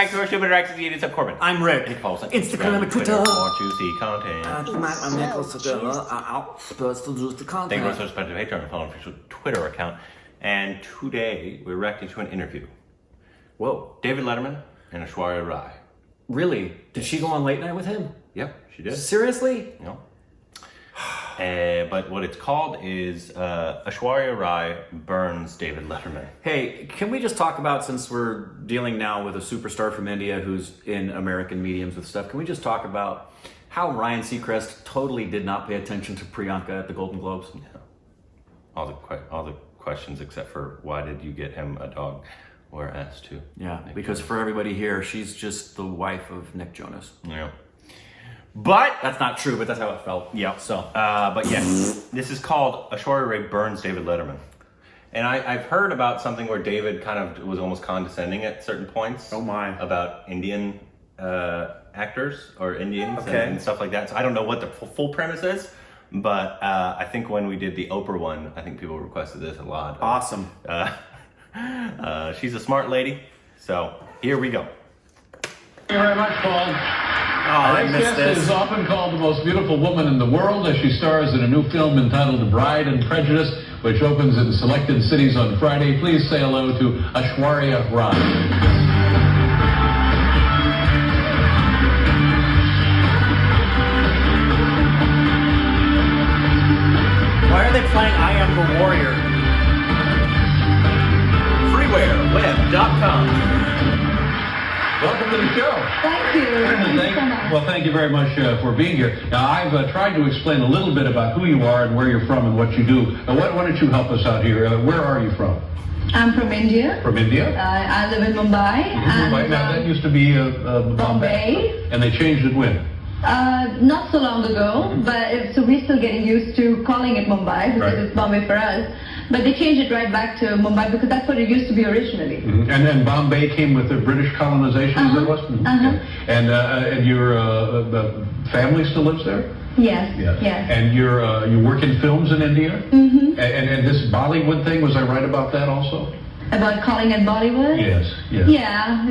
back to our stupid Rex. It's up Corbin. I'm Rick. And follow us on Instagram and Twitter. More juicy content. Thank you for subscribing to Patreon and follow our official Twitter account. And today we're reacting to an interview. Whoa. David Letterman and Aishwarya Rai. Really? Did she go on late night with him? Yep, she did. Seriously? No. But what it's called is Aishwarya Rai burns David Letterman. Hey, can we just talk about, since we're dealing now with a superstar from India who's in American mediums with stuff, can we just talk about how Ryan Seacrest totally did not pay attention to Priyanka at the Golden Globes? Yeah. All the questions except for why did you get him a dog were asked to. Yeah, because for everybody here, she's just the wife of Nick Jonas. Yeah. But that's not true, but that's how it felt. Yeah. So, but yes, this is called Aishwarya Rai burns David Letterman, and I've heard about something where David kind of was almost condescending at certain points. Oh my! About Indian actors or Indians and stuff like that. So I don't know what the full premise is, but I think when we did the Oprah one, I think people requested this a lot. Awesome. She's a smart lady, so here we go. Thank you very much, Paul. I missed this. Is often called the most beautiful woman in the world as she stars in a new film entitled Bride and Prejudice, which opens in selected cities on Friday. Please say hello to Aishwarya Rai. Why are they playing I Am the Warrior? Freewareweb.com. Welcome to the show. Thank you. Thank you so much. Well, thank you very much for being here. Now, I've tried to explain a little bit about who you are and where you're from and what you do. Why don't you help us out here? Where are you from? I'm from India. From India? I live in Mumbai. Mumbai. Now, that used to be Bombay. And they changed it when? Not so long ago, but so we're still getting used to calling it Mumbai because it's Bombay for us. But they changed it right back to Mumbai because that's what it used to be originally. Mm-hmm. And then Bombay came with the British colonization, is that what? And your family still lives there? Yes. Yes. And you work in films in India? Mm-hmm. And this Bollywood thing, was I right about that also? About calling it Bollywood? Yes. Yeah.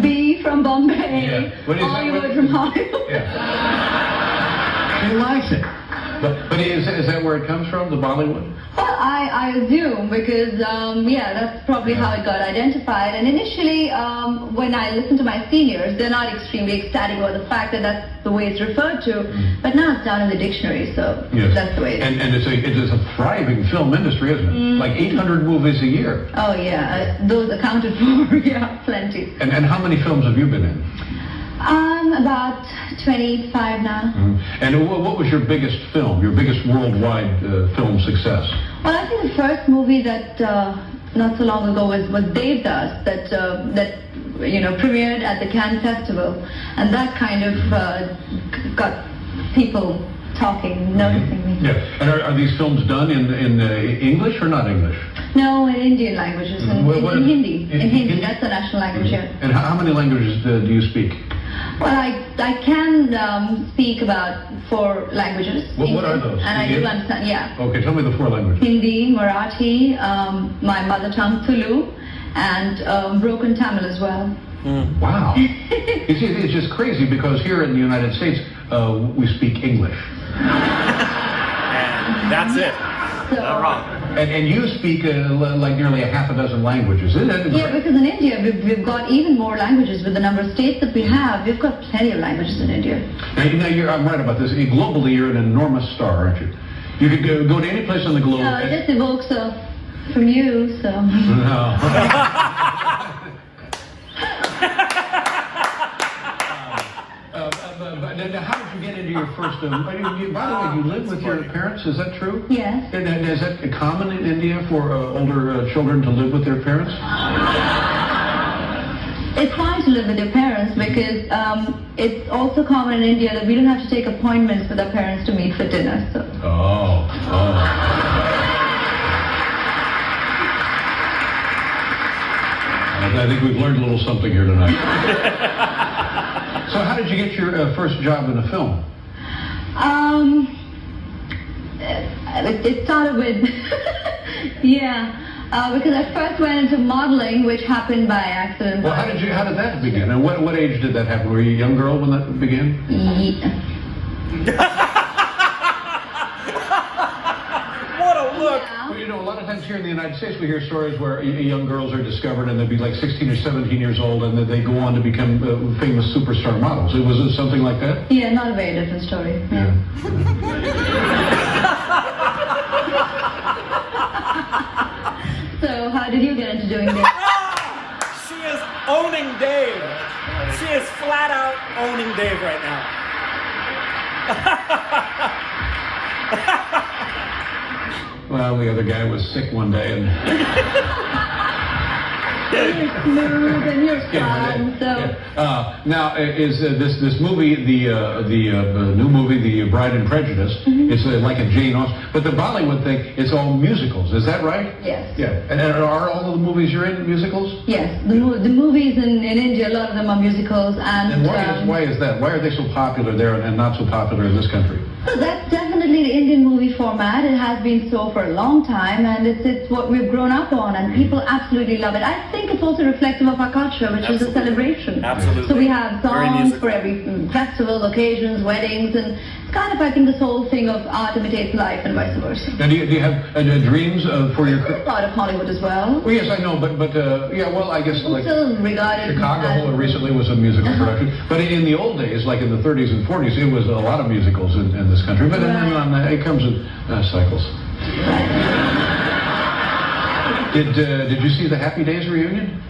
B from Bombay. What is Hollywood from Hollywood. Yeah. She likes it. But is that where it comes from, the Bollywood? Well, I assume because, that's probably how it got identified. And initially, when I listen to my seniors, they're not extremely ecstatic about the fact that that's the way it's referred to. But now it's down in the dictionary, so that's the way it is. And it is a thriving film industry, isn't it? Like 800 movies a year. Oh, yeah. Those accounted for, plenty. And how many films have you been in? About 25 now. And what was your biggest film, your biggest worldwide film success? Well, I think the first movie that not so long ago was NAVDAR that premiered at the Cannes Festival, and that kind of got people talking, noticing me. Yeah. And are these films done in English or not English? No, in Indian languages, in Hindi. In Hindi, that's the national language here. And how many languages do you speak? Well, I can speak about 4 languages. What are those? And I do understand, Okay, tell me the 4 languages. Hindi, Marathi, my mother tongue Tulu, and broken Tamil as well. Wow. It's just crazy because here in the United States, we speak English. And that's it. Not wrong. And you speak like nearly a half a dozen languages, isn't it? Yeah, because in India we've got even more languages with the number of states that we have. We've got plenty of languages in India. Now I'm right about this. Globally, you're an enormous star, aren't you? You could go to any place on the globe. No, it just evokes from you, so. No. How did you get into your first? By the way, you live with your parents. Is that true? Yes. And is that common in India for older children to live with their parents? It's fine to live with your parents because it's also common in India that we don't have to take appointments with our parents to meet for dinner. So. Oh. I think we've learned a little something here tonight. So how did you get your first job in a film? It started with, because I first went into modeling, which happened by accident. Well, how did that begin? And what age did that happen? Were you a young girl when that began? What a look! Well, you know, a lot of times here in the United States, we hear stories where young girls are discovered and they'd be like 16 or 17 years old, and then they go on to become famous superstar models. Was it something like that? Yeah, not a very different story. Yeah. So, how did you get into doing this? She is owning Dave. She is flat out owning Dave right now. Well, the other guy was sick one day, and You're smooth and you're strong, so... now, is this movie, the new movie, The Bride and Prejudice, it's like a Jane Austen, but the Bollywood thing, it's all musicals, is that right? Yes. Yeah, and are all of the movies you're in musicals? Yes, the movies in India, a lot of them are musicals, And why is that? Why are they so popular there and not so popular in this country? So that's definitely the Indian movie format. It has been so for a long time, and it's what we've grown up on, and people absolutely love it. I think it's also reflective of our culture, which is a celebration. Absolutely. So we have songs for every festival, occasions, weddings, and it's kind of, I think, this whole thing of art imitates life and vice versa. Now, do you have dreams for your career? A lot of Hollywood as well. Well, yes, I know, but yeah, well, I guess like Still regarded Chicago recently was a musical production, but in the old days, like in the 30s and 40s, it was a lot of musicals in this country. But then it comes in cycles. Did you see the Happy Days reunion?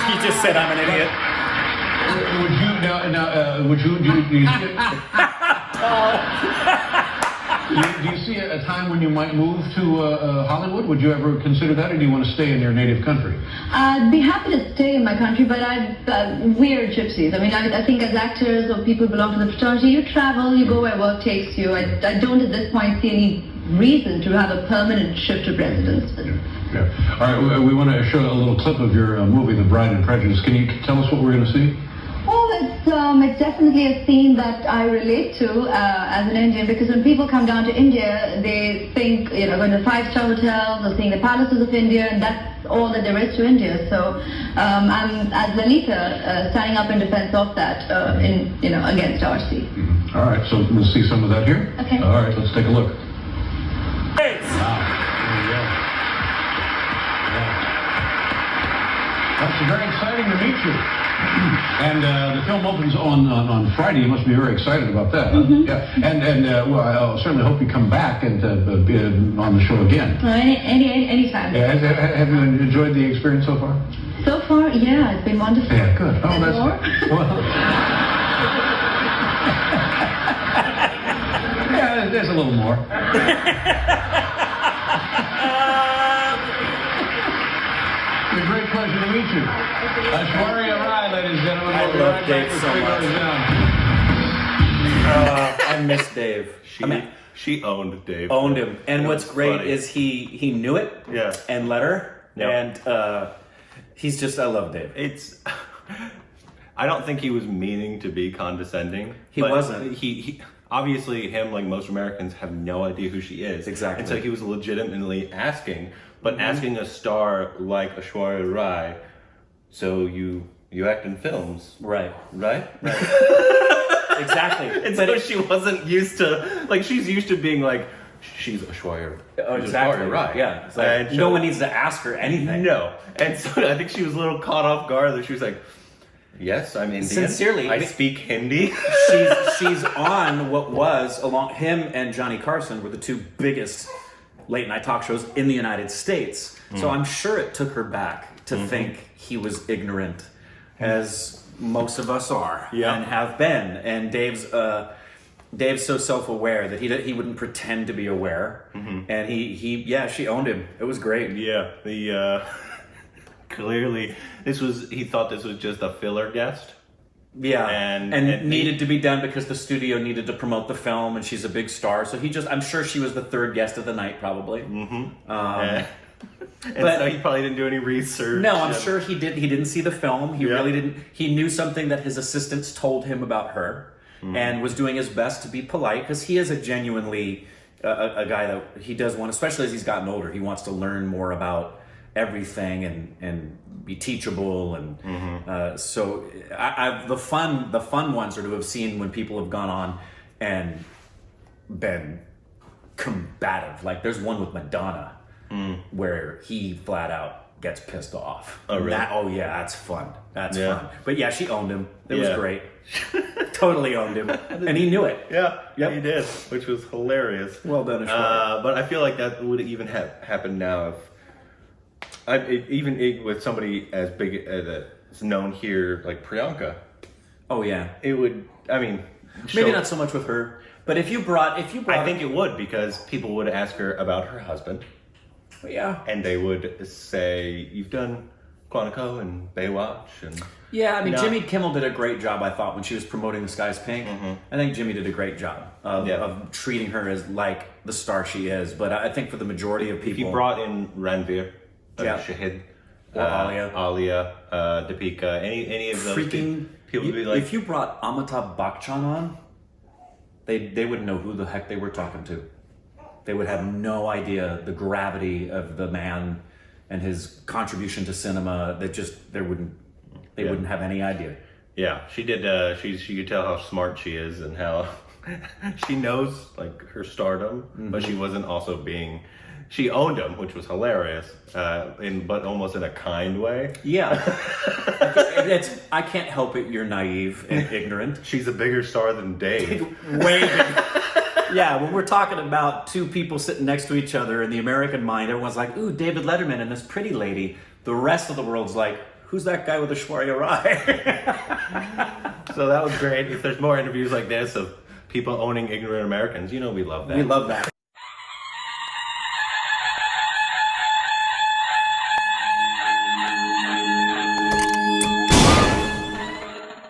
He just said I'm an idiot. Would you would you do you see it? Do you see a time when you might move to Hollywood? Would you ever consider that, or do you want to stay in your native country? I'd be happy to stay in my country, but we're gypsies. I mean, I think as actors or people who belong to the fraternity, you travel, you go where work takes you. I don't at this point see any reason to have a permanent shift of residence. Yeah. All right, we want to show a little clip of your movie, The Bride and Prejudice. Can you tell us what we're going to see? Well, it's definitely a scene that I relate to as an Indian, because when people come down to India, they think, going to five-star hotels or seeing the palaces of India, and that's all that there is to India. So I'm, as Lalita, standing up in defense of that, against RC. Mm-hmm. All right, so we'll see some of that here. Okay. All right, let's take a look. Hey. That's very exciting to meet you. And the film opens on Friday. You must be very excited about that. Mm-hmm. Yeah. And well, I certainly hope you come back and be on the show again. Anytime. Yeah, have you enjoyed the experience so far? So far, yeah, it's been wonderful. Yeah, good. Oh, And that's more? well. Yeah, there's a little more. It's a great pleasure to meet you. Aishwarya Rai, ladies and gentlemen. I love Dave so much. I miss Dave. She owned Dave. Owned him. And what's great funny. is he knew it and let her. Yep. And he's just, I love Dave. I don't think he was meaning to be condescending. He wasn't. He obviously, him, like most Americans, have no idea who she is. Exactly. And so he was legitimately asking, but asking a star like Aishwarya Rai, so you act in films. Right. Right? Exactly. And so she wasn't used to, like, she's used to being like, she's Aishwarya. Oh, exactly. Right. Yeah. It's like, no one needs to ask her anything. No. And so I think she was a little caught off guard that she was like, yes, I'm Indian. Sincerely. I speak Hindi. she's on what was, along him and Johnny Carson were the two biggest late night talk shows in the United States. So I'm sure it took her back to think he was ignorant, as most of us are and have been. And Dave's so self-aware that he wouldn't pretend to be aware. And she owned him. It was great. Yeah, clearly he thought this was just a filler guest. Yeah, and needed to be done because the studio needed to promote the film, and she's a big star. So I'm sure she was the third guest of the night, probably. But so he probably didn't do any research. No, I'm sure he did. He didn't see the film. He really didn't. He knew something that his assistants told him about her, and was doing his best to be polite, because he is a genuinely a guy that he does want, especially as he's gotten older, he wants to learn more about everything and be teachable, and so the fun ones are to have seen when people have gone on and been combative. Like there's one with Madonna where he flat out gets pissed off. Oh, really? That's fun. That's fun. But yeah, she owned him. It was great. Totally owned him, and he knew it. Yeah, Yep. he did, which was hilarious. Well done, Aishwarya. But I feel like that would even happen now if, even with somebody as big as known here, like Priyanka. Oh yeah. It would. I mean, Maybe not so much with her, but if you brought, I think it would, because people would ask her about her husband. yeah. And they would say, "You've done Quantico and Baywatch," and Yeah, I mean, No. Jimmy Kimmel did a great job, I thought, when she was promoting The Sky's Pink. I think Jimmy did a great job of treating her as like the star she is. But I think for the majority of people, if you brought in Ranveer, Yeah. Shahid, Or Alia, Deepika, any of those freaking people would be like, if you brought Amitabh Bachchan on, they wouldn't know who the heck they were talking to. They would have no idea the gravity of the man and his contribution to cinema. They wouldn't have any idea. yeah, she did. She could tell how smart she is and how she knows like her stardom, but she wasn't also being. She owned him, which was hilarious, but almost in a kind way. Yeah, I can't help it. You're naive and ignorant. She's a bigger star than Dave. Way bigger. Yeah, when we're talking about two people sitting next to each other in the American mind, everyone's like, ooh, David Letterman and this pretty lady. The rest of the world's like, who's that guy with Aishwarya Rai? So that was great. If there's more interviews like this of people owning ignorant Americans, we love that. We love that.